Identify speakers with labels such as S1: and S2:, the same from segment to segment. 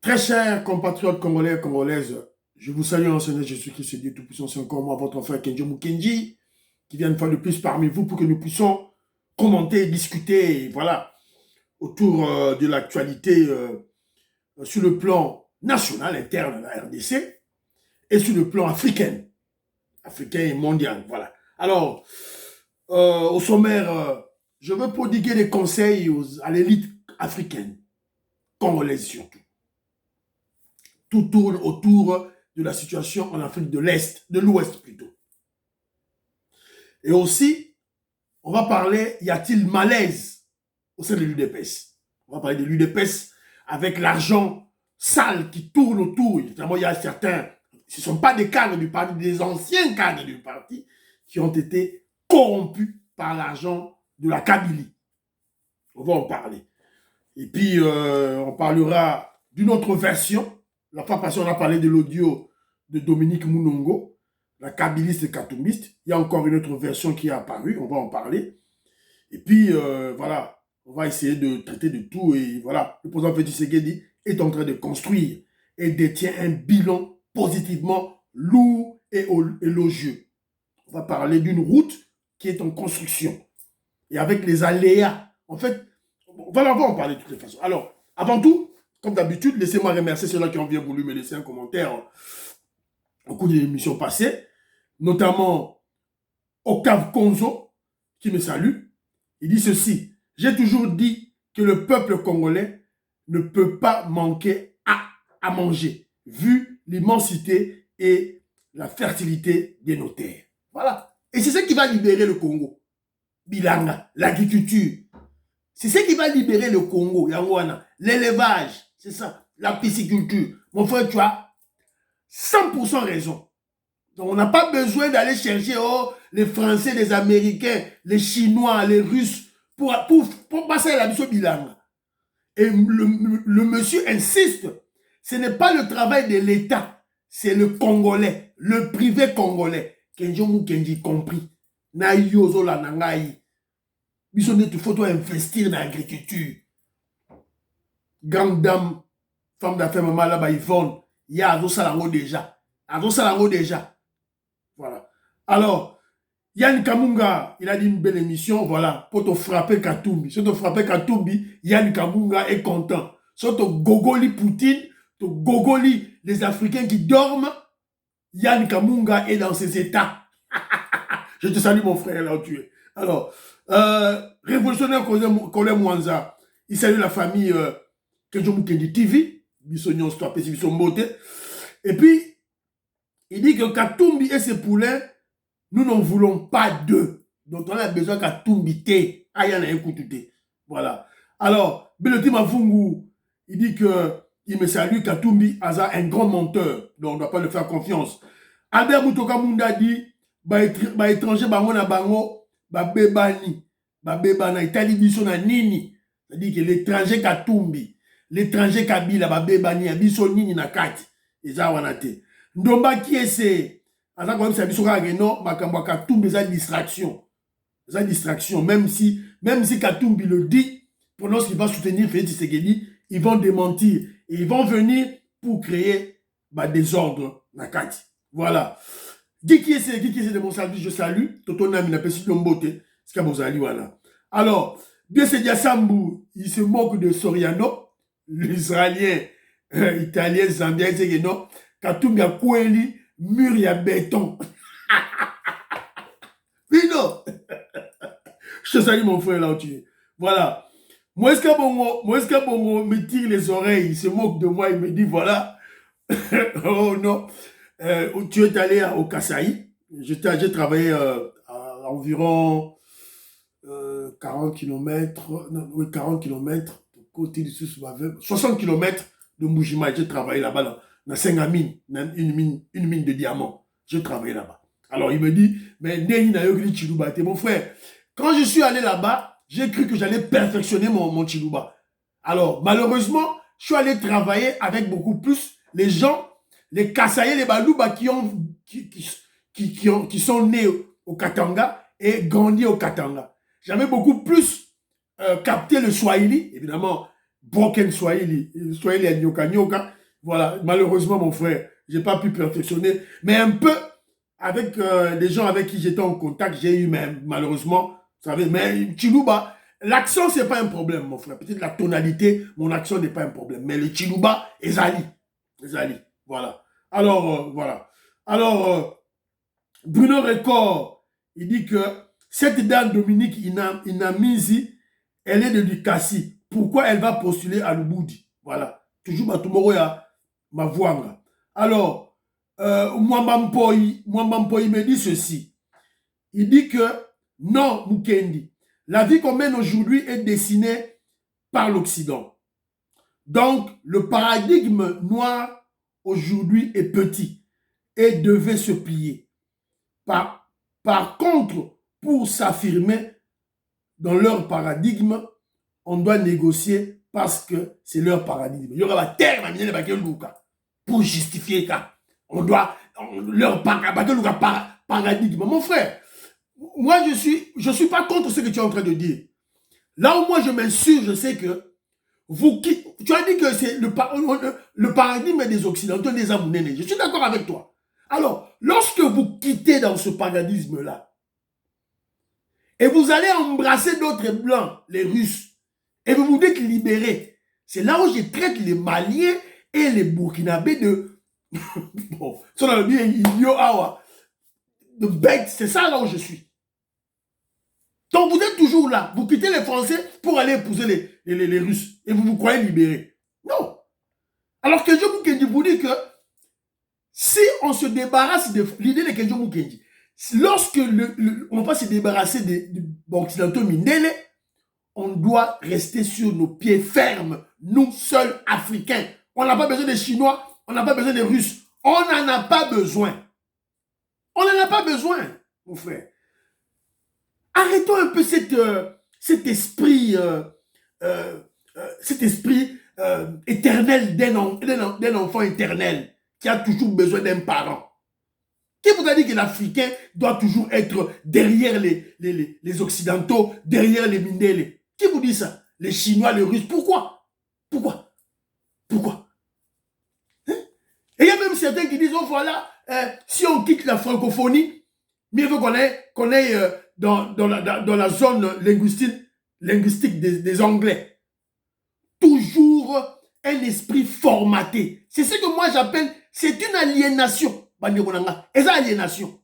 S1: Très chers compatriotes congolais et congolaises, je vous salue en Seigneur Jésus-Christ, Dieu Tout-Puissant, c'est encore moi, votre frère Kenjo Mukenji, qui vient une fois de plus parmi vous pour que nous puissions commenter, discuter, voilà, autour de l'actualité sur le plan national, interne de la RDC, et sur le plan africain et mondial, voilà. Alors, au sommaire, je veux prodiguer des conseils à l'élite africaine, congolaise surtout. Tout tourne autour de la situation en Afrique de l'Est, de l'Ouest plutôt. Et aussi, on va parler, y a-t-il malaise au sein de l'UDPS? On va parler de l'UDPS avec l'argent sale qui tourne autour. Notamment, il y a certains, ce ne sont pas des cadres du parti, des anciens cadres du parti qui ont été corrompus par l'argent de la Kabylie. On va en parler. Et puis, on parlera d'une autre version. La fois passée, on a parlé de l'audio de Dominique Mounongo, la kabyliste et katumbiste. Il y a encore une autre version qui est apparue, on va en parler. Et puis, voilà, on va essayer de traiter de tout. Et voilà, le président Félix Tshisekedi est en train de construire et détient un bilan positivement lourd et élogieux. On va parler d'une route qui est en construction. Et avec les aléas, en fait, voilà, on va en parler de toutes les façons. Alors, avant tout, comme d'habitude, laissez-moi remercier ceux-là qui ont bien voulu me laisser un commentaire au cours de l'émission passée, notamment Octave Konzo, qui me salue. Il dit ceci: j'ai toujours dit que le peuple congolais ne peut pas manquer à manger, vu l'immensité et la fertilité des nos terres. Voilà. Et c'est ce qui va libérer le Congo. Bilanga, l'agriculture. C'est ce qui va libérer le Congo, Yangwana. L'élevage, c'est ça. La pisciculture. Mon frère, tu as 100% raison. Donc, on n'a pas besoin d'aller chercher les Français, les Américains, les Chinois, les Russes pour passer à la mission Bilanga. Et le monsieur insiste. Ce n'est pas le travail de l'État, c'est le Congolais, le privé congolais. Kenjo Mukenji compris. Na yozo la nangai. Il faut investir dans l'agriculture. Grande dame, femme d'affaires, maman là-bas, Yvonne, il y a Azo Salango déjà. Azo Salango déjà. Voilà. Alors, Yann Kamunga, il a dit une belle émission, voilà, pour te frapper Katumbi. Si tu frappes Katumbi, Yann Kamunga est content. Si tu gogoli Poutine, tu gogoli les Africains qui dorment, Yann Kamunga est dans ses états. Je te salue mon frère, là où tu es. Alors, révolutionnaire Colin Mwanza, il salue la famille Kenjo Mukenji TV, Bissognon Stop et Bisson Mbote. Et puis, il dit que Katumbi et ses poulains, nous n'en voulons pas d'eux. Donc, on a besoin de Katumbi T. Ayana Ekoutoute. Voilà. Alors, Beloti Mafungu, il dit que il me salue Katumbi Aza, un grand menteur. Donc, on ne doit pas le faire confiance. Albert Moutoka Munda dit, ba étranger bango na bango, ba bebani, ba bebana, Italie biso na nini. C'est-à-dire que l'étranger Katumbi, l'étranger Kabila, ba bebani, biso nini na kati. Eza wanate. Ndomba qui est c'est, aza kwa msa biso kaka non, makambo Katumbi eza distraction. Eza distraction. Même si Katumbi le dit, pendant qu'il va soutenir Félix Tshisekedi, ils vont démentir. Et ils vont venir pour créer désordre na kati. Voilà. Qui est de mon service, je salue. Toto Nami n'a pas si lombote. C'est comme vous allez, voilà. Alors, bien c'est Diassambu, il se moque de Soriano, l'Israélien, Italien, Zambien, c'est que non. Katumbi a Koueli, mur ya béton. Oui, non. Je te salue mon frère là où tu es. Voilà. Moïska Bongo me tire les oreilles, il se moque de moi, il me dit voilà. Oh non. Tu es allé au Kasaï. J'ai travaillé à environ 40 km, non, oui, 40 km, côté du sud, 60 km de Mujima. J'ai travaillé là-bas, dans Sengamine, une mine de diamants. J'ai travaillé là-bas. Alors il me dit, mais mon frère, quand je suis allé là-bas, j'ai cru que j'allais perfectionner mon Chiluba. Alors, malheureusement, je suis allé travailler avec beaucoup plus les gens, les Kasaïs, les Balouba qui sont nés au Katanga et grandis au Katanga. J'avais beaucoup plus capté le Swahili, évidemment, broken Swahili, Swahili à Nyoka Nyoka, Voilà, malheureusement, mon frère, j'ai pas pu perfectionner, mais un peu avec les gens avec qui j'étais en contact, j'ai eu même, malheureusement, vous savez, mais Chiluba, l'accent, c'est pas un problème, mon frère. Peut-être la tonalité, mon accent n'est pas un problème, mais le Chiluba, Ezali. Ezali, voilà. Alors, voilà. Alors, Bruno Record, il dit que cette dame Dominique Inamizi, elle est de Lukasi. Pourquoi elle va postuler à Luboudi? Voilà. Toujours Batumoro ya Mavouanga. Alors, Mwambampoy me dit ceci. Il dit que non, Mukendi, la vie qu'on mène aujourd'hui est dessinée par l'Occident. Donc, le paradigme noir aujourd'hui est petit et devait se plier. Par contre, pour s'affirmer dans leur paradigme, on doit négocier parce que c'est leur paradigme. Il y aura la terre pour justifier ça. On doit leur paradigme. Mon frère, moi je suis pas contre ce que tu es en train de dire. Là où moi je m'insurge, je sais que tu as dit que c'est le paradigme des Occidentaux, des Amounés. Je suis d'accord avec toi. Alors, lorsque vous quittez dans ce paradigme-là, et vous allez embrasser d'autres blancs, les Russes, et vous vous dites libérés, c'est là où je traite les Maliens et les Burkinabés de... bon, de bêtes, c'est ça là où je suis. Donc vous êtes toujours là, vous quittez les Français pour aller épouser les Russes, et vous vous croyez libérés. Non. Alors que je vous dis que si on se débarrasse de l'idée de Kenjo Mukendi, lorsque on va se débarrasser des Occidentaux Mindele, on doit rester sur nos pieds fermes, nous seuls Africains. On n'a pas besoin des Chinois, on n'a pas besoin des Russes. On n'en a pas besoin. On n'en a pas besoin, mon frère. Arrêtons un peu cet esprit éternel d'un enfant éternel qui a toujours besoin d'un parent. Qui vous a dit que l'Africain doit toujours être derrière les Occidentaux, derrière les Mindele? Qui vous dit ça? Les Chinois, les Russes. Pourquoi? Pourquoi? Pourquoi? Hein? Et il y a même certains qui disent, oh voilà, si on quitte la francophonie, mieux vaut qu'on aille dans la zone linguistique des Anglais. Toujours un esprit formaté. C'est ce que moi j'appelle, c'est une aliénation. Et ça, aliénation.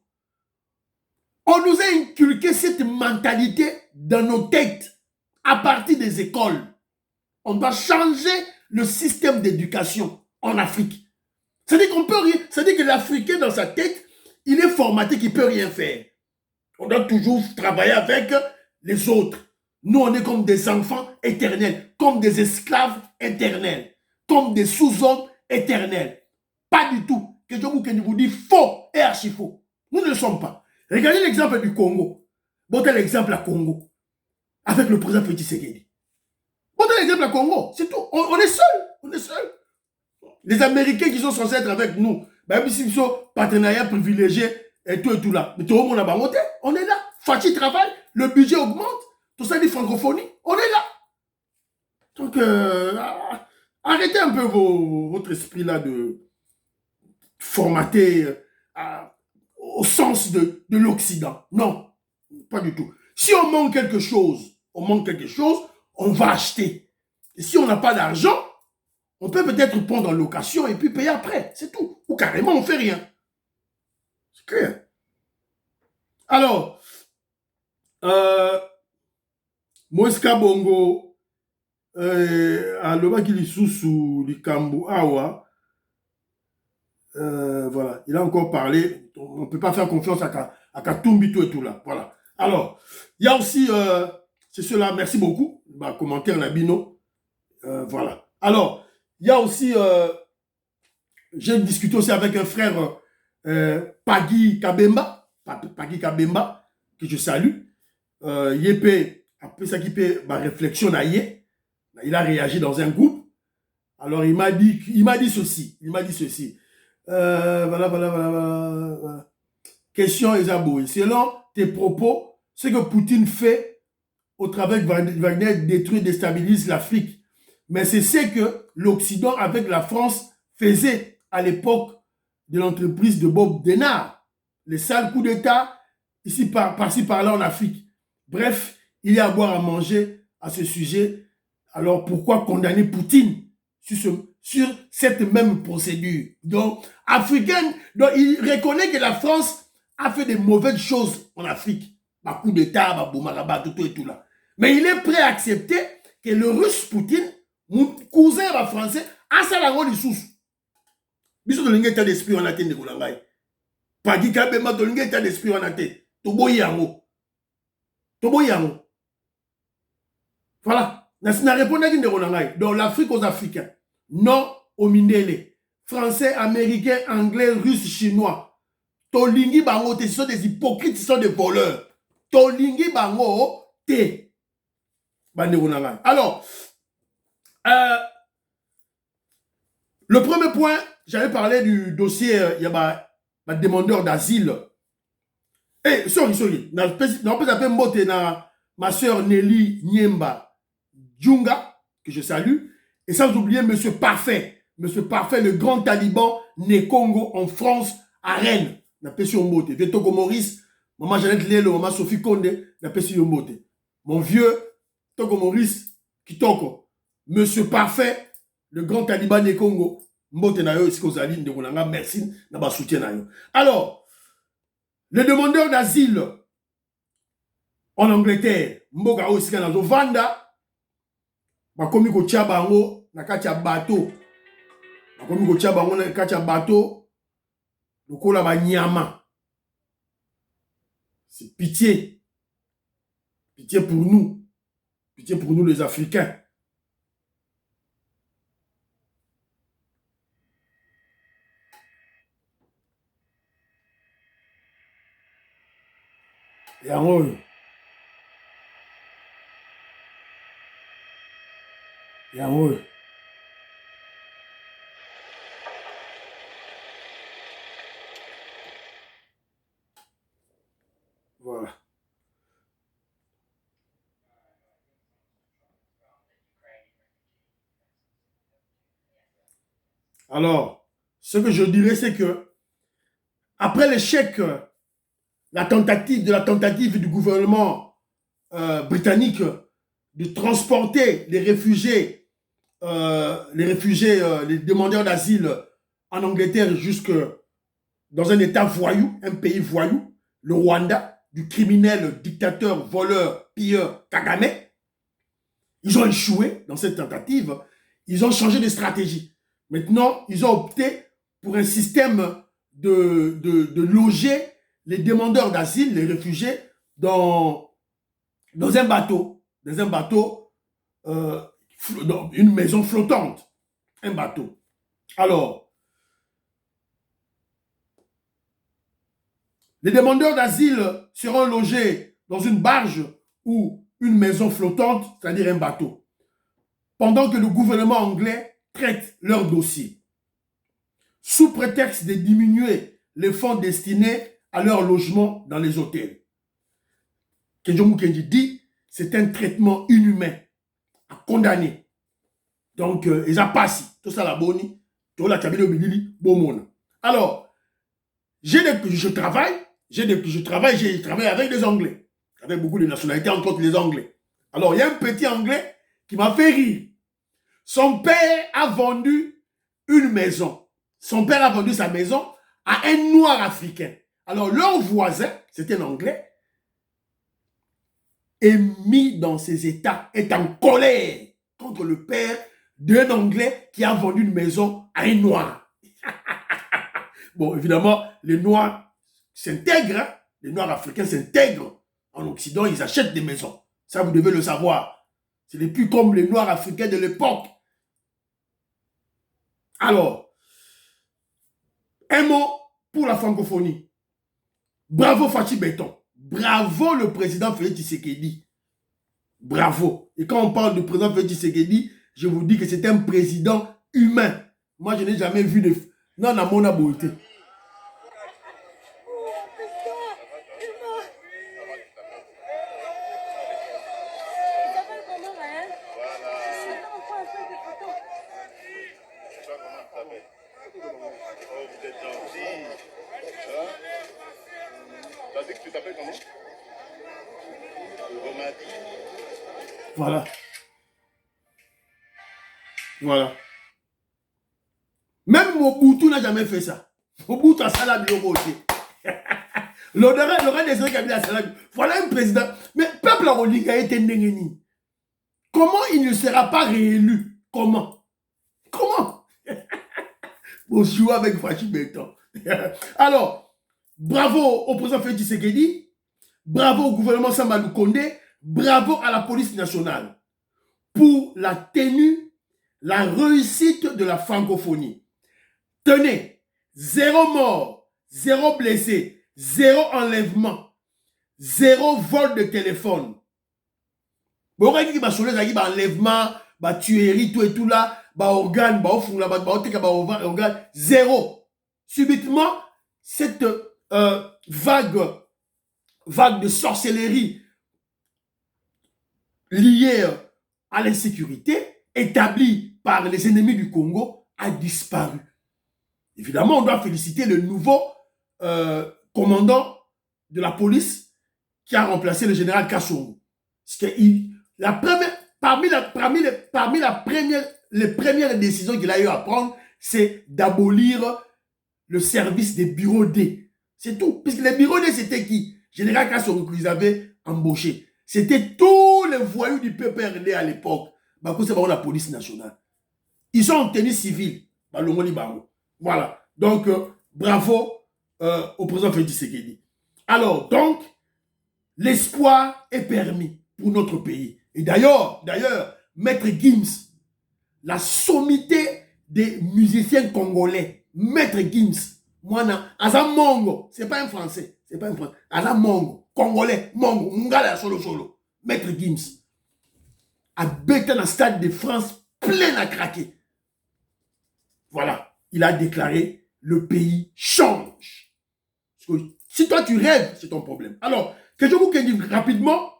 S1: On nous a inculqué cette mentalité dans nos têtes à partir des écoles. On doit changer le système d'éducation en Afrique. C'est-à-dire qu'on peut rien, c'est-à-dire que l'Africain dans sa tête, il est formaté qu'il ne peut rien faire. On doit toujours travailler avec les autres. Nous, on est comme des enfants éternels, comme des esclaves éternels, comme des sous-hommes éternels. Pas du tout. Que je vous dis faux et archi faux. Nous ne le sommes pas. Regardez l'exemple du Congo. Montez l'exemple à Congo. Avec le président Félix Tshisekedi. Montez l'exemple à Congo. C'est tout. On est seuls. On est seuls. Les Américains qui sont censés être avec nous, même s'ils sont partenariats privilégiés et tout là. Mais tout le monde a monté. On est là. Fatih travaille. Le budget augmente. Tout ça dit francophonie. On est là. Donc, arrêtez un peu votre esprit là de formaté au sens de l'Occident. Non, pas du tout. Si on manque quelque chose, on va acheter. Et si on n'a pas d'argent, on peut peut-être prendre en location et puis payer après. C'est tout. Ou carrément, on ne fait rien. C'est clair. Alors, Moïska Bongo, alobaki lisusu likambo awa, voilà, il a encore parlé. On ne peut pas faire confiance à Katumbi tout et tout là. Voilà. Alors, il y a aussi, c'est cela, merci beaucoup. Bah, commentaire Nabino. Voilà. Alors, il y a aussi, j'ai discuté aussi avec un frère, Pagui Kabemba, que je salue. Yépé, après ça qui fait ma réflexion, il a réagi dans un groupe. Alors, il m'a dit ceci. Voilà. Question Esaboui. Selon tes propos, ce que Poutine fait au travers de Wagner détruit, déstabilise l'Afrique. Mais c'est ce que l'Occident avec la France faisait à l'époque de l'entreprise de Bob Denard. Les sales coups d'État, ici, par-ci, par-là en Afrique. Bref, il y a à boire à manger à ce sujet. Alors, pourquoi condamner Poutine sur cette même procédure? Donc, africaine, donc il reconnaît que la France a fait des mauvaises choses en Afrique. Bah, coup d'État, bah, Boumaraba, tout et tout là. Mais il est prêt à accepter que le russe Poutine, mon cousin bah, français, a ça la rôle sous. Biso de l'état d'esprit en atteint de Goulangaï. Pagi Kabema de l'état d'esprit en atteint. Toboyi yango. Toboyi yango. Voilà. Na répondre à Goulangaï. Donc l'Afrique aux Africains. Non aux Mindele. Français, Américains, Anglais, Russes, Chinois. Tolingi bango, ce sont des hypocrites, ce sont des voleurs. Tolingi bango, te. Alors, le premier point, j'avais parlé du dossier, il y a ma demandeur d'asile. Eh, sorry. On peut appeler Mbote na ma soeur Nelly Niemba Djunga, que je salue. Et sans oublier Monsieur Parfait. Monsieur Parfait, le grand taliban né Congo en France, à Rennes. Na pesi Mbote. Vetoko Maurice, maman Jeannette Lelo, maman Sophie Konde, na pesi Mbote. Mon vieux, Togo Maurice, Kitoko. Monsieur Parfait, le grand taliban né Congo. Mbote na yo, Iskozali, Ndekonanga, merci, na ba soutien na yo. Alors, les demandeurs d'asile en Angleterre, Mboka aussi na Vanda, bakomi ko tia bango na kati ya bateau. Bakomi ko tia bango na kati ya bateau. Lokola ba nyama. C'est pitié. Pitié pour nous. Pitié pour nous les Africains. Yango. Yango. Voilà. Alors, ce que je dirais, c'est que après l'échec, la tentative du gouvernement britannique de transporter les réfugiés, les demandeurs d'asile en Angleterre jusque dans un état voyou, un pays voyou, le Rwanda, du criminel, dictateur, voleur, pilleur Kagame. Ils ont échoué dans cette tentative. Ils ont changé de stratégie. Maintenant, ils ont opté pour un système de loger les demandeurs d'asile, les réfugiés, dans un bateau. Dans un bateau, dans une maison flottante. Un bateau. Alors, les demandeurs d'asile seront logés dans une barge ou une maison flottante, c'est-à-dire un bateau, pendant que le gouvernement anglais traite leur dossier, sous prétexte de diminuer les fonds destinés à leur logement dans les hôtels. Kenjo Mukendi dit, c'est un traitement inhumain à condamner. Donc, ils ont passé tout ça la boni, tout la cabine au bilili, bon. Alors, je travaille avec des Anglais, avec beaucoup de nationalités, entre autres les Anglais. Alors, il y a un petit Anglais qui m'a fait rire. Son père a vendu une maison. Son père a vendu sa maison à un noir africain. Alors, leur voisin, c'était un Anglais, est mis dans ses états, est en colère contre le père d'un Anglais qui a vendu une maison à un noir. Bon, évidemment, les noirs s'intègrent, hein? Les noirs africains s'intègrent en Occident, ils achètent des maisons. Ça, vous devez le savoir. Ce n'est plus comme les noirs africains de l'époque. Alors, un mot pour la francophonie. Bravo Fachi Béton. Bravo le président Félix Tshisekedi. Bravo. Et quand on parle du président Félix Tshisekedi, je vous dis que c'est un président humain. Moi, je n'ai jamais vu de... Non, na mona beauté.
S2: Oh, vous êtes gentil. Hein? T'as dit que tu t'appelles comment? Romadi.
S1: Voilà. Voilà. Même Mobutu n'a jamais fait ça. Mobutu a ça là de aussi. Laurent Désiré Kabila a ça là. Voilà un président. Mais peuple a été Ndengeni. Comment il ne sera pas réélu? Comment? Comment? Pour jouer avec Fachi Béton. Alors, bravo au président Félix Tshisekedi. Bravo au gouvernement Samalou Kondé. Bravo à la police nationale pour la tenue, la réussite de la francophonie. Tenez, 0 mort, 0 blessé, 0 enlèvement, 0 vol de téléphone. Bon, on a dit que enlèvement, tuerie, tout et tout là, organe, organe, 0. Subitement, cette vague de sorcellerie liée à l'insécurité, établie par les ennemis du Congo, a disparu. Évidemment, on doit féliciter le nouveau commandant de la police qui a remplacé le général Kassongo. Parmi les premières décisions qu'il a eu à prendre, c'est d'abolir le service des bureaux D. C'est tout. Puisque les bureaux D, c'était qui? Général Kassongo qu'ils avaient embauché. C'était tous les voyous du PPRD à l'époque. C'est la police nationale. Ils sont en tenue civile. Voilà. Donc, bravo au président Félix Tshisekedi. Alors, donc, l'espoir est permis pour notre pays. Et d'ailleurs, Maître Gims, la sommité des musiciens congolais, Maître Gims, moi, Azamongo, c'est pas un Français, Azamongo, Congolais, Mongo, Ngala solo, Maître Gims, a bêté dans le stade de France plein à craquer. Voilà, il a déclaré, le pays change. Si toi tu rêves, c'est ton problème. Alors, que je vous dis rapidement,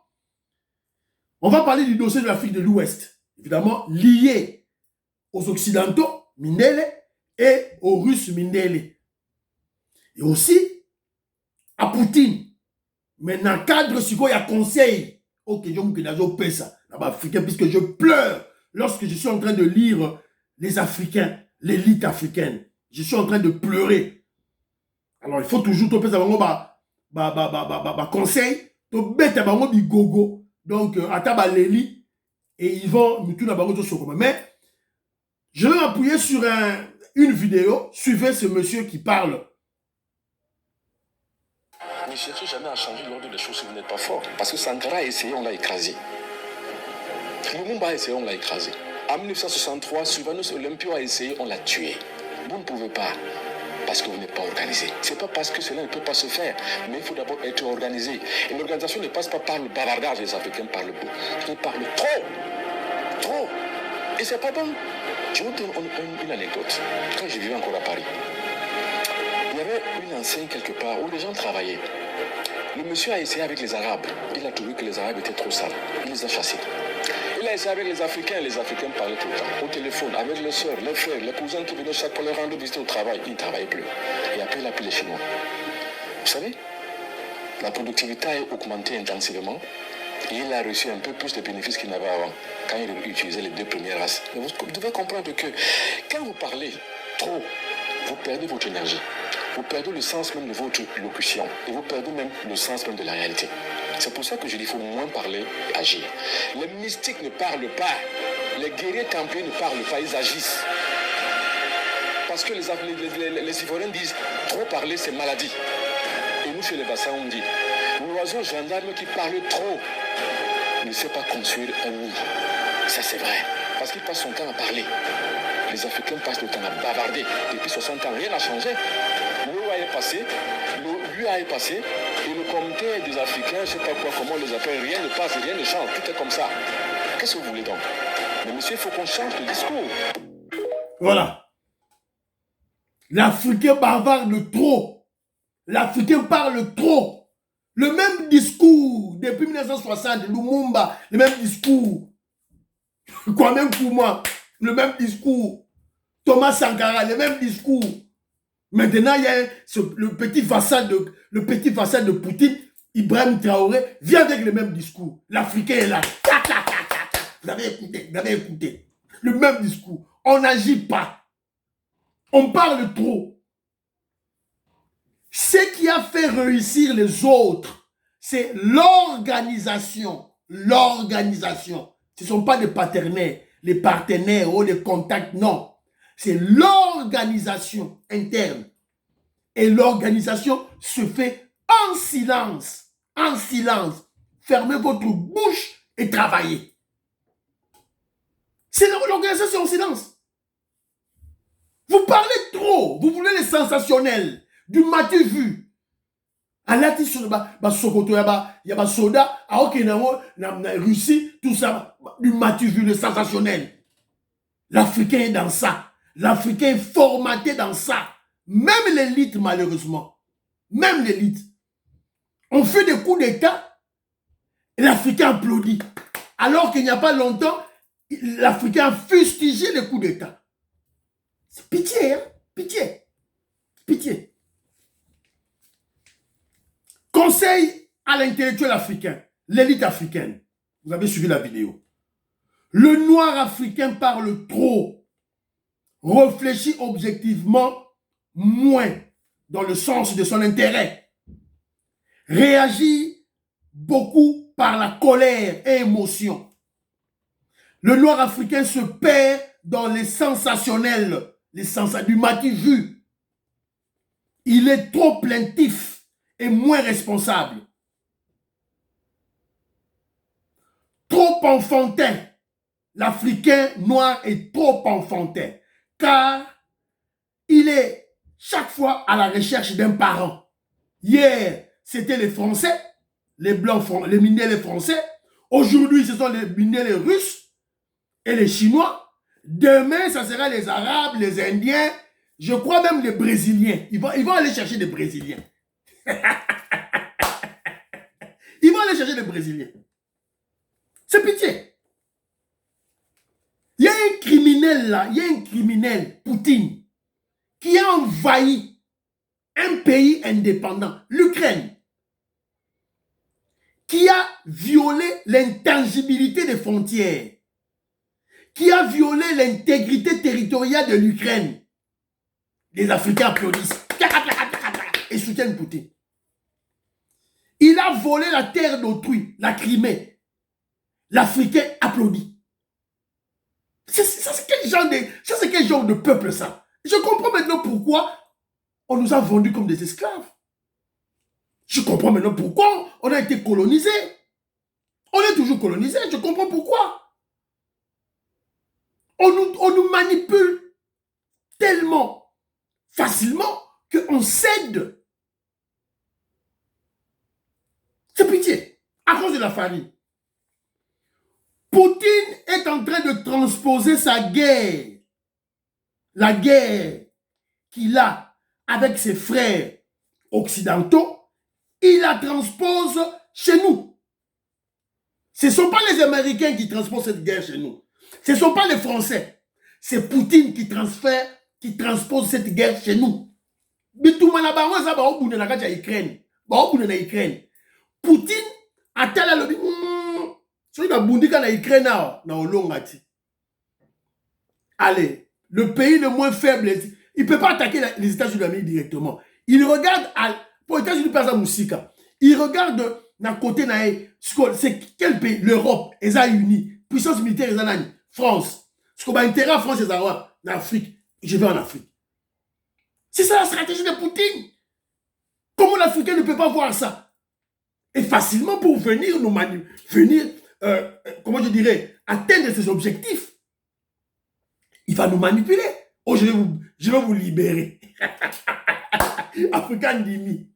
S1: on va parler du dossier de l'Afrique de l'Ouest, évidemment lié aux Occidentaux, Mindele, et aux Russes, Mindele. Et aussi à Poutine. Mais dans le cadre, il y a conseil. Ok, je vous dis ça, africain, puisque je pleure lorsque je suis en train de lire les Africains, l'élite africaine. Je suis en train de pleurer. Alors, il faut toujours te faire conseil, te mettre du gogo. Donc, à l'élite, et ils vont nous tourner sur comment. Mais, je vais m'appuyer sur une vidéo. Suivez ce monsieur qui parle.
S3: Ne cherchez jamais à changer l'ordre des choses si vous n'êtes pas fort. Parce que Sankara a essayé, on l'a écrasé. Lumumba a essayé, on l'a écrasé. En 1963, Sylvanus Olympio a essayé, on l'a tué. Vous ne pouvez pas. Parce que vous n'êtes pas organisé. C'est pas parce que cela ne peut pas se faire, mais il faut d'abord être organisé. Et l'organisation ne passe pas par le bavardage, les Africains parlent beaucoup. Ils parlent trop. Et c'est pas bon. Je vous donne une anecdote. Quand je vivais encore à Paris, il y avait une enseigne quelque part où les gens travaillaient. Le monsieur a essayé avec les Arabes. Il a trouvé que les Arabes étaient trop sales. Il les a chassés. Il a essayé avec les Africains parlaient tout le temps, au téléphone, avec les soeurs, les frères, les cousins qui venaient chaque fois les rendre visiter au travail. Ils ne travaillaient plus. Et après, il a pris les Chinois. Vous savez, la productivité a augmenté intensivement et il a reçu un peu plus de bénéfices qu'il n'avait avant, quand il utilisait les deux premières races. Mais vous devez comprendre que quand vous parlez trop, vous perdez votre énergie. Vous perdez le sens même de votre locution et vous perdez même le sens même de la réalité. C'est pour ça que je dis qu'il faut moins parler et agir. Les mystiques ne parlent pas. Les guerriers campions ne parlent pas, ils agissent. Parce que les Ivoiriens disent trop parler c'est maladie. Et nous chez les Bassins on dit l'oiseau gendarme qui parle trop ne sait pas construire un nid. Ça c'est vrai. Parce qu'il passe son temps à parler. Les Africains passent le temps à bavarder. Depuis 60 ans, rien n'a changé. L'OA est passé, l'UA est passé, et le comité des Africains, je ne sais pas quoi, comment on les appelle, rien ne passe, rien ne change, tout est comme ça. Qu'est-ce que vous voulez donc? Mais monsieur, il faut qu'on change de discours.
S1: Voilà. L'Africain bavarde trop. L'Africain parle trop. Le même discours depuis 1960, Lumumba, le même discours. Kwame Nkrumah, le même discours. Thomas Sankara, le même discours. Maintenant, il y a le petit vassal de Poutine, Ibrahim Traoré, vient avec le même discours. L'Africain est là. Vous avez écouté. Le même discours. On n'agit pas. On parle trop. Ce qui a fait réussir les autres, c'est l'organisation. L'organisation. Ce ne sont pas des partenaires, les partenaires ou les contacts, non. C'est l'organisation interne. Et l'organisation se fait en silence. En silence. Fermez votre bouche et travaillez. C'est l'organisation en silence. Vous parlez trop. Vous voulez les sensationnels. Du matu vu. Alati sur le Sokoto, il y a soda, à la Russie, tout ça, du matu vu, le sensationnel. L'Africain est dans ça. L'Africain est formaté dans ça. Même l'élite, malheureusement. Même l'élite. On fait des coups d'État et l'Africain applaudit. Alors qu'il n'y a pas longtemps, l'Africain a fustigé les coups d'État. C'est pitié, hein? Pitié. Pitié. Conseil à l'intellectuel africain, l'élite africaine. Vous avez suivi la vidéo. Le noir africain parle trop. Réfléchit objectivement moins dans le sens de son intérêt. Réagit beaucoup par la colère et émotion. Le noir africain se perd dans les sensationnels, du matu vu. Il est trop plaintif et moins responsable. Trop enfantin. L'Africain noir est trop enfantin, car il est chaque fois à la recherche d'un parent. Hier, c'était les Français, les Blancs, les Miniers, les Français. Aujourd'hui, ce sont les Miniers, les Russes et les Chinois. Demain, ça sera les Arabes, les Indiens, je crois même les Brésiliens. Ils vont aller chercher des Brésiliens. Ils vont aller chercher des Brésiliens. C'est pitié. Il y a un criminel là, il y a un criminel, Poutine, qui a envahi un pays indépendant, l'Ukraine, qui a violé l'intangibilité des frontières, qui a violé l'intégrité territoriale de l'Ukraine. Les Africains applaudissent et soutiennent Poutine. Il a volé la terre d'autrui, la Crimée. L'Africain applaudit. Ça, c'est quel genre de peuple, ça? Je comprends maintenant pourquoi on nous a vendus comme des esclaves. Je comprends maintenant pourquoi on a été colonisés. On est toujours colonisés, je comprends pourquoi. On nous manipule tellement facilement qu'on cède. C'est pitié, à cause de la famille. Poutine est en train de transposer sa guerre. La guerre qu'il a avec ses frères occidentaux, il la transpose chez nous. Ce ne sont pas les Américains qui transposent cette guerre chez nous. Ce ne sont pas les Français. C'est Poutine qui transpose cette guerre chez nous. Poutine a tel à l'objet. Allez, le pays le moins faible, il ne peut pas attaquer les États-Unis directement. Il regarde, pour les États-Unis, par exemple, il regarde d'un côté, c'est quel pays? L'Europe, les États-Unis, puissance militaire, les États-Unis, France. Ce qu'on a intérêt à France, c'est en Afrique. Je vais en Afrique. C'est ça la stratégie de Poutine. Comment l'Africain ne peut pas voir ça? Et facilement pour venir nous manipuler, comment je dirais, atteindre ses objectifs. Il va nous manipuler. Oh, je vais vous libérer. Africain Dimi.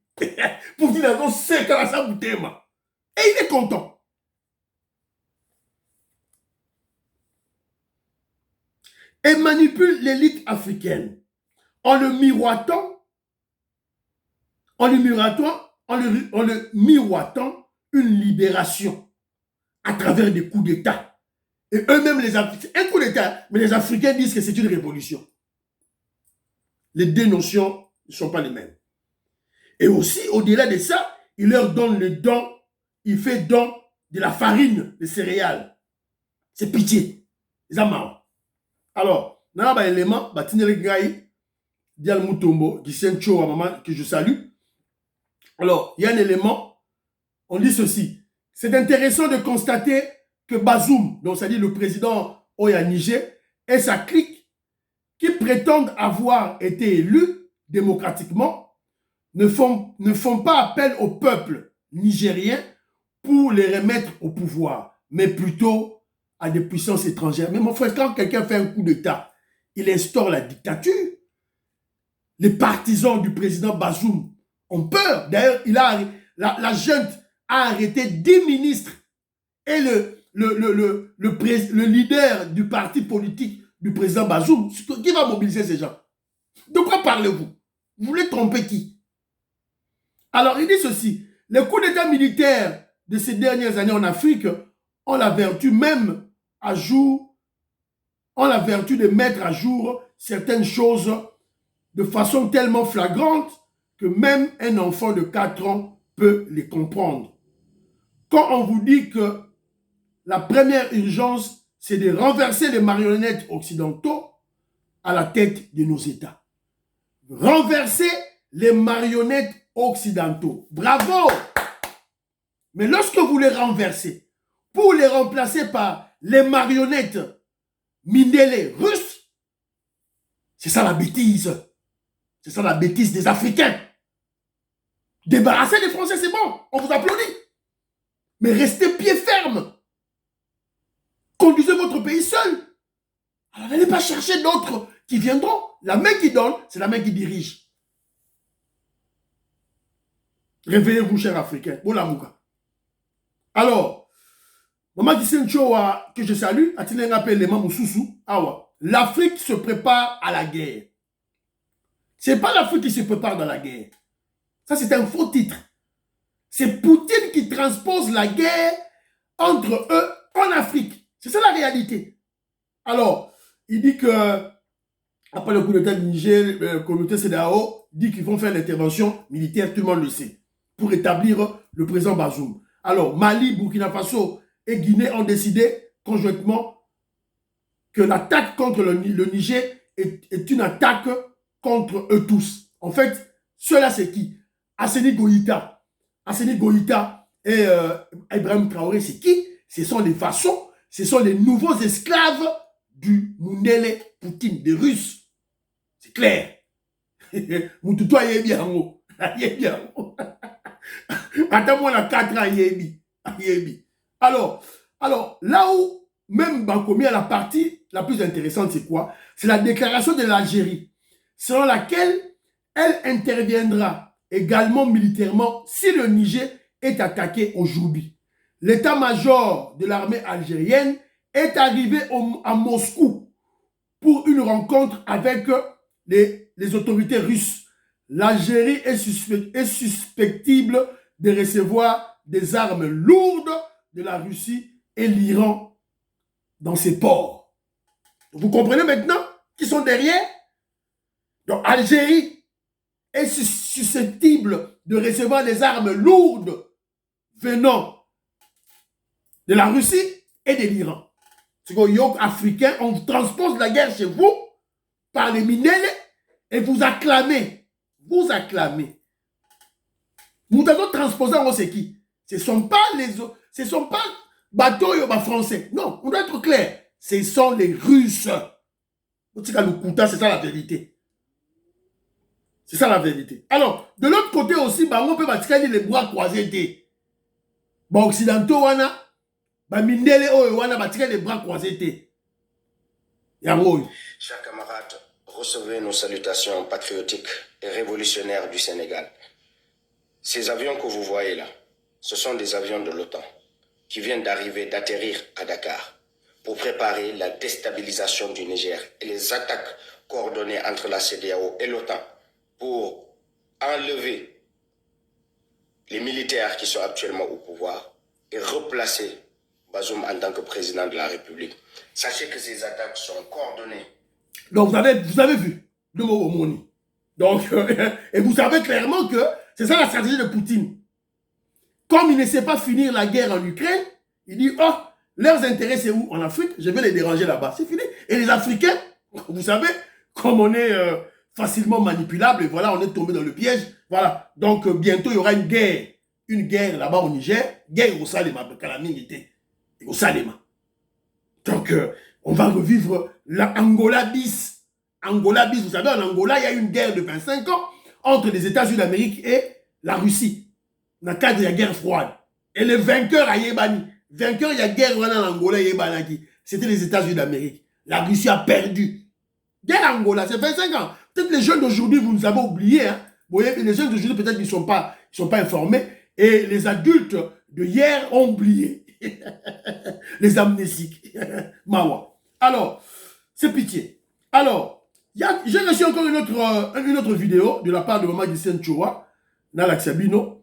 S1: Pour dire que c'est quand ça vous thème. Et il est content. Et manipule l'élite africaine en le miroitant, une libération à travers des coups d'État. Et eux-mêmes, un coup d'État, mais les Africains disent que c'est une révolution. Les deux notions ne sont pas les mêmes. Et aussi, au-delà de ça, il leur donne le don, il fait don de la farine, des céréales. C'est pitié. Ils ont marre. Alors, il y a un élément, Dial Mutombo, qui s'est un maman que je salue. Alors, il y a un élément, on dit ceci. C'est intéressant de constater que Bazoum, donc c'est-à-dire le président Oya Niger, et sa clique, qui prétendent avoir été élus démocratiquement, ne font pas appel au peuple nigérien pour les remettre au pouvoir, mais plutôt à des puissances étrangères. Mais mon frère, quand quelqu'un fait un coup d'État, il instaure la dictature. Les partisans du président Bazoum ont peur. D'ailleurs, la junte a arrêté 10 ministres et le leader du parti politique du président Bazoum. Qui va mobiliser ces gens? De quoi parlez-vous? Vous voulez tromper qui? Alors, il dit ceci. Les coups d'État militaires de ces dernières années en Afrique ont la vertu même à jour, ont la vertu de mettre à jour certaines choses de façon tellement flagrante que même un enfant de 4 ans peut les comprendre. Quand on vous dit que la première urgence, c'est de renverser les marionnettes occidentaux à la tête de nos États. Renverser les marionnettes occidentaux. Bravo! Mais lorsque vous les renversez, pour les remplacer par les marionnettes Mindélé russes, c'est ça la bêtise. C'est ça la bêtise des Africains. Débarrasser les Français, c'est bon, on vous applaudit. Mais restez pied ferme. Conduisez votre pays seul. Alors n'allez pas chercher d'autres qui viendront. La main qui donne, c'est la main qui dirige. Réveillez-vous, chers Africains. Bolamouka. Alors, Maman Kisenchoa, que je salue, a-t-il rappelé les membres Soussou? Awa. L'Afrique se prépare à la guerre. Ce n'est pas l'Afrique qui se prépare dans la guerre. Ça, c'est un faux titre. C'est Poutine qui transpose la guerre entre eux en Afrique. C'est ça la réalité. Alors, il dit que, après le coup d'État du Niger, le communauté CEDEAO dit qu'ils vont faire l'intervention militaire, tout le monde le sait, pour établir le président Bazoum. Alors, Mali, Burkina Faso et Guinée ont décidé conjointement que l'attaque contre le Niger est une attaque contre eux tous. En fait, ceux-là, c'est qui? Asseni Goïta. Asseni Goïta et Ibrahim Traoré, c'est qui? Ce sont les façons, ce sont les nouveaux esclaves du Mundele Poutine, des Russes. C'est clair. Moutoutou a bien. Attends-moi la 4 ans, alors, là où même Bankomi a la partie la plus intéressante, c'est quoi? C'est la déclaration de l'Algérie, selon laquelle elle interviendra également militairement si le Niger est attaqué aujourd'hui. L'état-major de l'armée algérienne est arrivé à Moscou pour une rencontre avec les autorités russes. L'Algérie est susceptible de recevoir des armes lourdes de la Russie et l'Iran dans ses ports. Vous comprenez maintenant qui sont derrière? Donc, Algérie est susceptible de recevoir des armes lourdes venant de la Russie et de l'Iran. C'est qu'au York africain, on transpose la guerre chez vous par les Minel et vous acclamez. Vous acclamez. Nous avons transposé en c'est qui? Ce ne sont pas les autres. Ce ne sont pas bateaux français. Non, on doit être clair. Ce sont les Russes. C'est ça la vérité. C'est ça la vérité. Alors, de l'autre côté aussi, on peut bâtir les bras croisés. Bon, occidentaux, mindele wana bâtir les bras croisés.
S4: Chers camarades, recevez nos salutations patriotiques et révolutionnaires du Sénégal. Ces avions que vous voyez là, ce sont des avions de l'OTAN qui viennent d'atterrir à Dakar pour préparer la déstabilisation du Niger et les attaques coordonnées entre la CEDEAO et l'OTAN pour enlever les militaires qui sont actuellement au pouvoir et replacer Bazoum en tant que président de la République. Sachez que ces attaques sont coordonnées.
S1: Donc vous avez vu le mot Omoni. Donc, et vous savez clairement que c'est ça la stratégie de Poutine. Comme il ne sait pas finir la guerre en Ukraine, il dit, oh, leurs intérêts c'est où? En Afrique, je vais les déranger là-bas. C'est fini. Et les Africains, vous savez, comme on est facilement manipulable, et voilà, on est tombé dans le piège. Voilà. Donc, bientôt, il y aura une guerre là-bas au Niger, guerre au Salema, Kalaming était au Salema. Donc, on va revivre l'Angola bis. Angola bis, vous savez, en Angola, il y a eu une guerre de 25 ans entre les États-Unis d'Amérique et la Russie. Dans le cadre de la guerre froide. Et le vainqueur à Yébani, vainqueur, il y a guerre en Angola, Yébanaki. C'était les États-Unis d'Amérique. La Russie a perdu. Guerre Angola, c'est 25 ans. Peut-être les jeunes d'aujourd'hui, vous nous avez oubliés. Hein. Vous voyez, les jeunes d'aujourd'hui, peut-être qu'ils ne sont pas informés. Et les adultes de hier ont oublié. Les amnésiques. Mawa. Alors, c'est pitié. Alors, j'ai reçu encore une autre vidéo de la part de Maman Gisèle Choua, dans l'Axabino.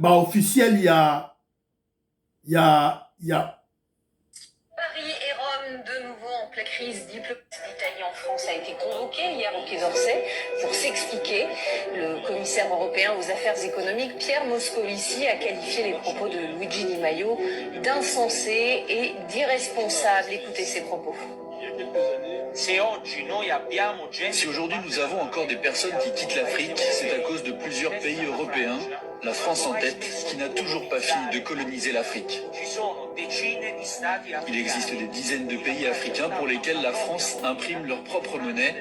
S1: Officiel, il y a
S5: Paris et Rome, de nouveau en pleine crise diplomatique. L'Italie en France a été convoquée hier au Quai d'Orsay pour s'expliquer. Le commissaire européen aux affaires économiques, Pierre Moscovici, a qualifié les propos de Luigi Di Maio d'insensés et d'irresponsables. Écoutez ses propos.
S3: Si aujourd'hui nous avons encore des personnes qui quittent l'Afrique, c'est à cause de plusieurs pays européens, la France en tête, qui n'a toujours pas fini de coloniser l'Afrique. Il existe des dizaines de pays africains pour lesquels la France imprime leur propre monnaie,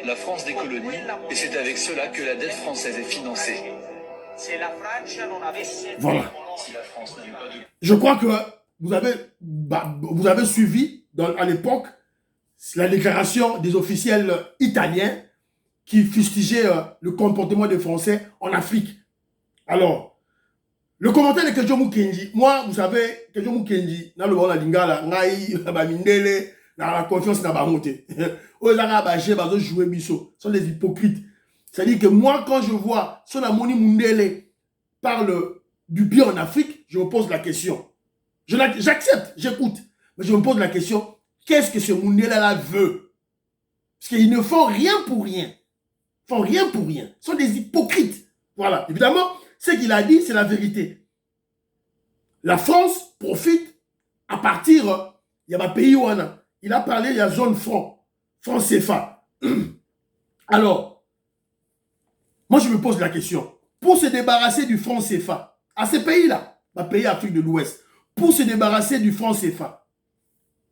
S3: la France des colonies, et c'est avec cela que la dette française est financée.
S1: Voilà. Je crois que vous avez suivi à l'époque la déclaration des officiels italiens qui fustigeaient le comportement des Français en Afrique. Alors, le commentaire de Kedjo Mukendi, moi, vous savez, Kedjo Mukendi, dans le bon la lingala, la confiance n'a pas monté. Jouer biso, sont des hypocrites. C'est-à-dire que moi, quand je vois son Amoni Mundele parle du bien en Afrique, je me pose la question. J'accepte, j'écoute, mais je me pose la question. Qu'est-ce que ce Mundele-là veut? Parce qu'ils ne font rien pour rien. Ils font rien pour rien. Ils sont des hypocrites. Voilà. Évidemment, ce qu'il a dit, c'est la vérité. La France profite à partir, il y a ma pays où il a parlé, il y a zone franc CFA. Alors, moi je me pose la question. Pour se débarrasser du franc CFA, à ces pays-là, ma pays Afrique de l'Ouest, pour se débarrasser du franc CFA,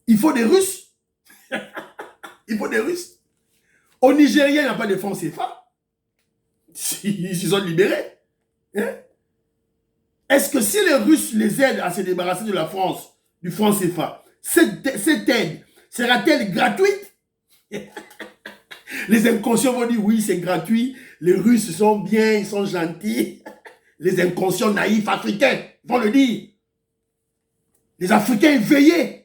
S1: il faut des Russes. Il faut des Russes. Au Nigeria, il n'y a pas de francs CFA. Ils sont libérés. Hein? Est-ce que si les Russes les aident à se débarrasser de la France, du franc CFA, cette aide sera-t-elle gratuite? Les inconscients vont dire oui, c'est gratuit. Les Russes sont bien, ils sont gentils. Les inconscients naïfs africains vont le dire. Les Africains éveillés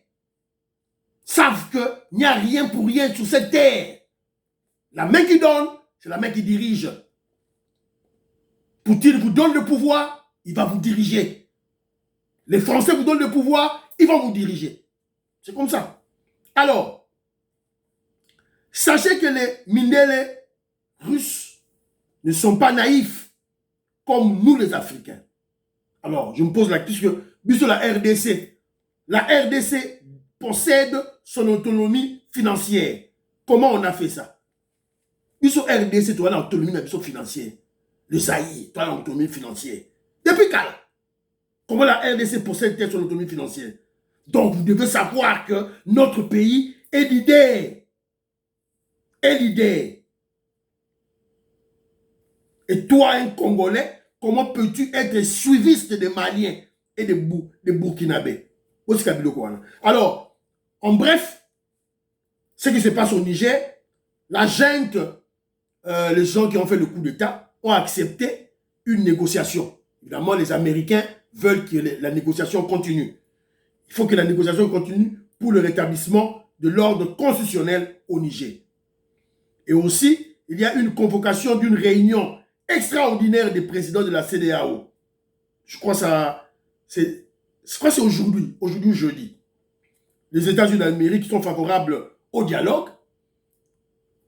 S1: savent qu'il n'y a rien pour rien sur cette terre. La main qui donne, c'est la main qui dirige. Poutine vous donne le pouvoir, il va vous diriger. Les Français vous donnent le pouvoir, ils vont vous diriger. C'est comme ça. Alors, sachez que les Mindele russes ne sont pas naïfs comme nous les Africains. Alors, je me pose la question, puisque la RDC possède son autonomie financière. Comment on a fait ça? Puisque RDC, tu as l'autonomie financière. Le Zaïre, tu as l'autonomie financière. Depuis quand? Comment la RDC possède son autonomie financière? Donc, vous devez savoir que notre pays est leader. Est leader. Et toi, un Congolais, comment peux-tu être suiviste des Maliens et des Burkinabés? Alors, en bref, ce qui se passe au Niger, la junte, les gens qui ont fait le coup d'État, ont accepté une négociation. Évidemment, les Américains veulent que la négociation continue. Il faut que la négociation continue pour le rétablissement de l'ordre constitutionnel au Niger. Et aussi, il y a une convocation d'une réunion extraordinaire des présidents de la CEDEAO. Je crois que c'est aujourd'hui ou jeudi. Les États-Unis d'Amérique sont favorables au dialogue,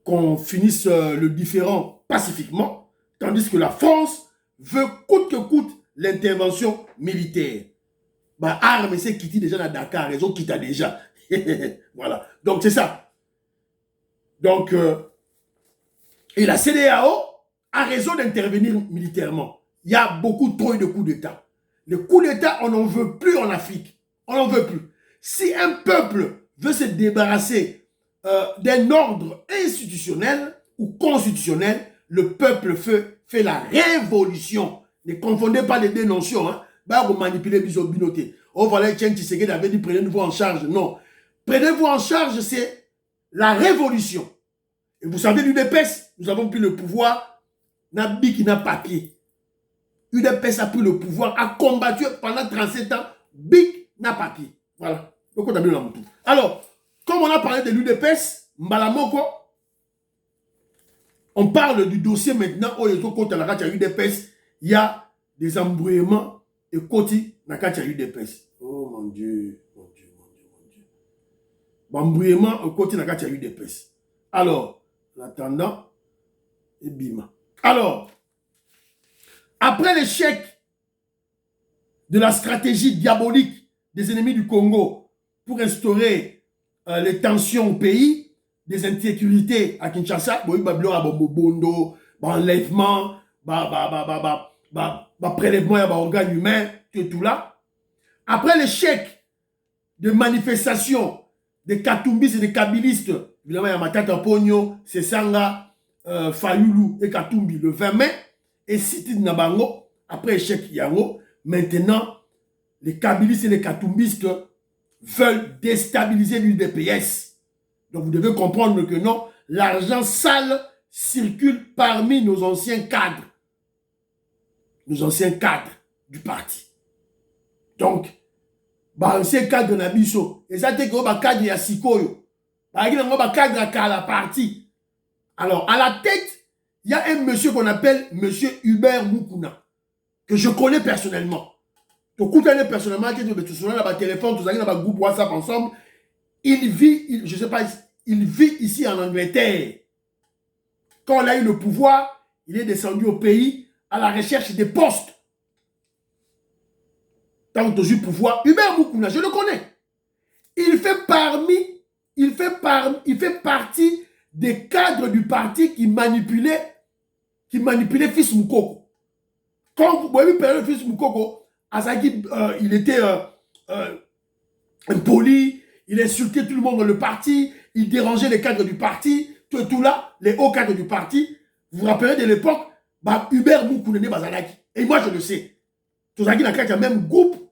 S1: qu'on finisse le différend pacifiquement, tandis que la France veut coûte que coûte l'intervention militaire. Bah, armes, c'est quitté déjà dans Dakar, ils ont quitté déjà. Voilà, donc c'est ça. Donc, et la CEDEAO a raison d'intervenir militairement. Il y a beaucoup trop de coups d'État. Les coups d'État, on n'en veut plus en Afrique. On n'en veut plus. Si un peuple veut se débarrasser d'un ordre institutionnel ou constitutionnel, le peuple fait la révolution. Ne confondez pas les deux notions. Hein. Bah, vous manipulez Binoté. Oh, voilà, Tiens Tshisekedi avait dit prenez-vous en charge. Non. Prenez-vous en charge, c'est la révolution. Et vous savez, l'UDPS, nous avons pris le pouvoir. Nabi qui n'a pas pied. UDPS a pris le pouvoir, a combattu pendant 37 ans. Big n'a pas pied. Voilà. Alors, comme on a parlé de l'UDPS, Mbalamoko, on parle du dossier maintenant où il y a UDPS, il y a des embrouillements et côté Nakacha UDPS. Oh mon Dieu, mon Dieu, mon Dieu, mon Dieu. Embrouillement au côté Nakacha UDPS. Alors, en attendant, et bima. Alors, après l'échec de la stratégie diabolique des ennemis du Congo pour instaurer les tensions au pays, des insécurités à Kinshasa, enlèvement, prélèvement d'organes humains, tout là. Après l'échec de manifestations des Katumbis et des Kabilistes, évidemment, il y a Matata Pogno, Sesanga, Fayoulou et Katumbi le 20 mai, et Siti Nabango, après échec Yango, maintenant, les Kabilistes et les Katumbistes veulent déstabiliser l'UDPS. Donc vous devez comprendre que non, l'argent sale circule parmi nos anciens cadres. Nos anciens cadres du parti. Donc, ancien cadre de Nabiso, et ça c'est que le cadre de Sikoyo. Par exemple, le cadre de la partie. Alors, à la tête, il y a un monsieur qu'on appelle monsieur Hubert Mukuna, que je connais personnellement. Je connais personnellement, je suis dans le téléphone, tout ça, dans le groupe WhatsApp ensemble. Il vit, je ne sais pas, il vit ici en Angleterre. Quand on a eu le pouvoir, il est descendu au pays à la recherche des postes. Tant que j'ai eu le pouvoir, Hubert Mukuna, je le connais. Il fait partie des cadres du parti qui manipulait Fils Moukoko. Quand vous voyez le Fils Moukoko, Azaki, il était impoli, il insultait tout le monde dans le parti, il dérangeait les cadres du parti, tout là, les hauts cadres du parti. Vous vous rappelez de l'époque, Hubert Mukuna Bazalaki. Et moi je le sais. Tozaki n'a qu'un même groupe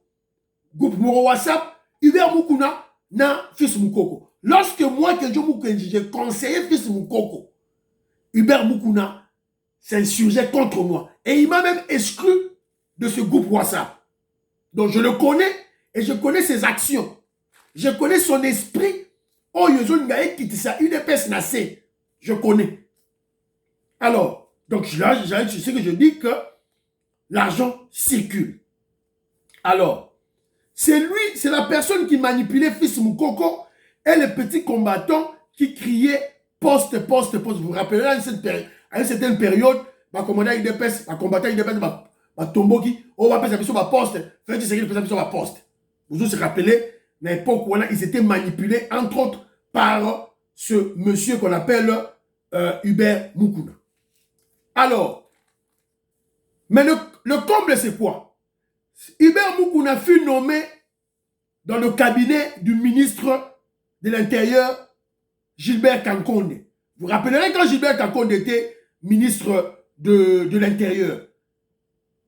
S1: Moro WhatsApp, Hubert Mukuna na Fils Moukoko. Lorsque moi, j'ai conseillé Fils Moukoko, Hubert Mukuna s'insurgeait contre moi. Et il m'a même exclu de ce groupe WhatsApp. Donc je le connais et je connais ses actions. Je connais son esprit. Oh, je connais. Alors, donc là, je sais que je dis que l'argent circule. Alors, c'est lui, c'est la personne qui manipulait Fils Moukoko et les petits combattants qui criaient poste, poste, poste. Vous vous rappelez, à une certaine période, ma commandant IDPS, ma combattant IDPS, ma tomboki, on va passer sur ma poste, faire du sécurité sur ma poste. Vous vous rappelez, à l'époque où ils étaient manipulés, entre autres, par ce monsieur qu'on appelle Hubert Mukuna. Alors, mais le comble, c'est quoi? Hubert Mukuna fut nommé dans le cabinet du ministre de l'Intérieur, Gilbert Kankonde. Vous vous rappellerez quand Gilbert Kankonde était ministre de l'Intérieur.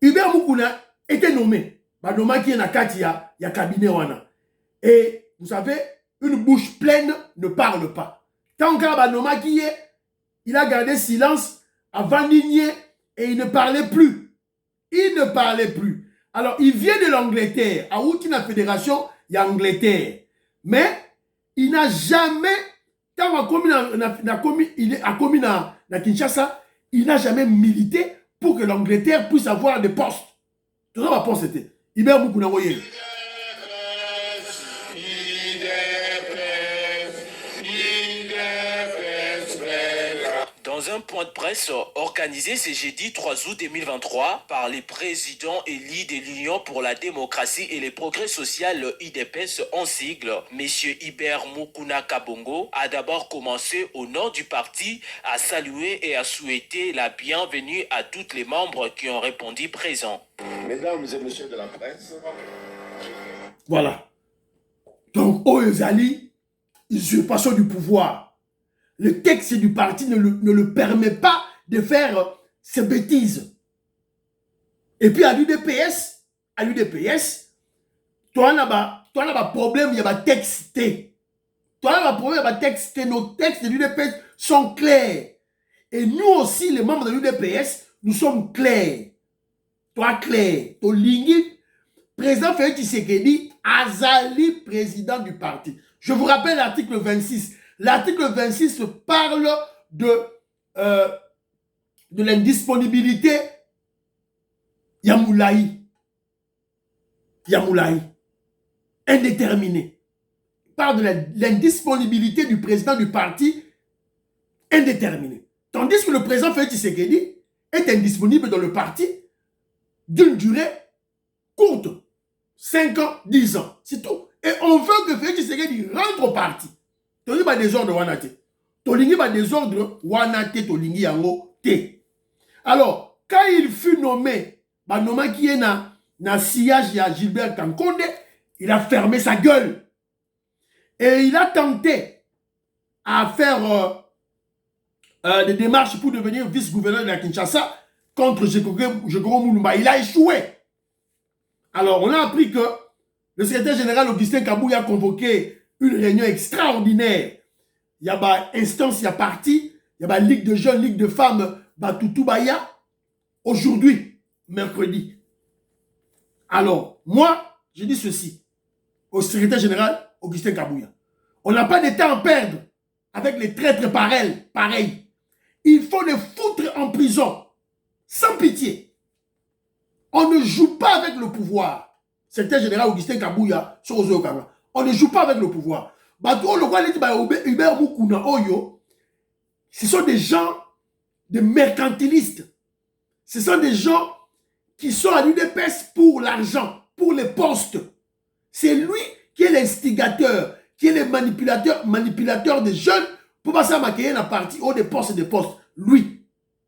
S1: Hubert Mukuna était nommé. Nommé qui est dans le cabinet. Et vous savez, une bouche pleine ne parle pas. Tant que Nommé qui est, il a gardé silence avant d'igner et il ne parlait plus. Il ne parlait plus. Alors, il vient de l'Angleterre. À Outina Fédération, il y a Angleterre. Mais, il n'a jamais, quand il a commis dans Kinshasa, il n'a jamais milité pour que l'Angleterre puisse avoir des postes. Tout ça, ma poste c'était. Hubert Mukuna Woye.
S6: Dans un point de presse organisé ce jeudi 3 août 2023 par les présidents élus de l'Union pour la démocratie et les progrès social UDPS en sigle, M. Iber Mukuna Kabongo a d'abord commencé au nom du parti à saluer et à souhaiter la bienvenue à tous les membres qui ont répondu présents.
S2: Mesdames et messieurs de la presse.
S1: Voilà. Donc, Oyezali, usurpation du pouvoir. Le texte du parti ne le permet pas de faire ces bêtises. Et puis à l'UDPS, toi, on a un problème, il y a un texte. Toi, on a un problème, il y a un texte. Nos textes de l'UDPS sont clairs. Et nous aussi, les membres de l'UDPS, nous sommes clairs. Toi, clair. Toi, Lingui, président Félix Tshisekedi, Azali, président du parti. Je vous rappelle l'article 26. L'article 26 parle de l'indisponibilité Yamoulaï. Indéterminé. Il parle de l'indisponibilité du président du parti indéterminé. Tandis que le président Félix Tshisekedi est indisponible dans le parti d'une durée courte. 5 ans, 10 ans. C'est tout. Et on veut que Félix Tshisekedi rentre au parti. Tolingi ba désordre wanate. Tolingi ba désordre wanate tolingi yango te. Alors, quand il fut nommé, nommé qui est na sillage ya Gilbert Kankonde, il a fermé sa gueule. Et il a tenté à faire des démarches pour devenir vice-gouverneur de la Kinshasa contre Jekoro Moulumba. Il a échoué. Alors, on a appris que le secrétaire général Augustin Kabouya a convoqué une réunion extraordinaire. Il y a une instance, il y a parti, il y a une ligue de jeunes, ligue de femmes, Toutoubaya, aujourd'hui, mercredi. Alors, moi, je dis ceci au secrétaire général Augustin Kabouya. On n'a pas de temps à perdre avec les traîtres pareils. Il faut les foutre en prison, sans pitié. On ne joue pas avec le pouvoir. Secrétaire général Augustin Kabouya, sur Ozo Kanga. On ne joue pas avec le pouvoir. Ce sont des gens, des mercantilistes. Ce sont des gens qui sont à l'UDPS pour l'argent, pour les postes. C'est lui qui est l'instigateur, qui est le manipulateur des jeunes pour passer à maquiller la partie haut des postes. Lui,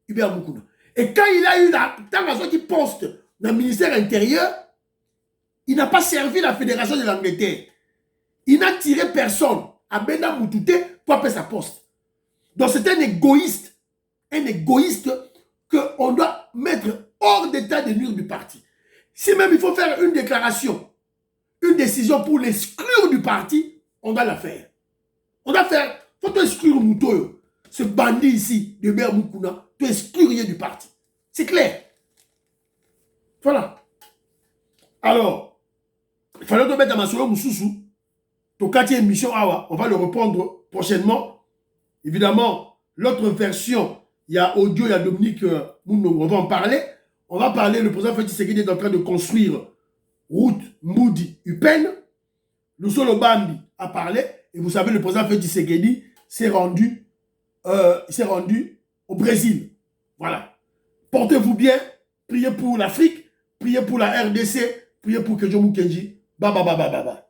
S1: Hubert Moukouna. Et quand il a eu tant qui poste dans le ministère intérieur, il n'a pas servi la fédération de l'Angleterre. Il n'a tiré personne à Benda Moutouté pour appeler sa poste. Donc c'est un égoïste qu'on doit mettre hors d'état de nuire du parti. Si même il faut faire une déclaration, une décision pour l'exclure du parti, on doit la faire. On doit faire, il faut exclure Moutoyo, ce bandit ici, de Hubert Moukouna, tu exclure du parti. C'est clair. Voilà. Alors, il fallait te mettre à ma solo Moussoussou. Ton quartier émission Awa, on va le reprendre prochainement. Évidemment, l'autre version, il y a audio, il y a Dominique Mouno, on va en parler. On va parler, le président Félix Tshisekedi est en train de construire route Moudi-Upen. Le Solo Bambi a parlé. Et vous savez, le président Félix Tshisekedi s'est rendu au Brésil. Voilà. Portez-vous bien. Priez pour l'Afrique. Priez pour la RDC. Priez pour Kedjo Mukenji. Bye bye bye bye bye.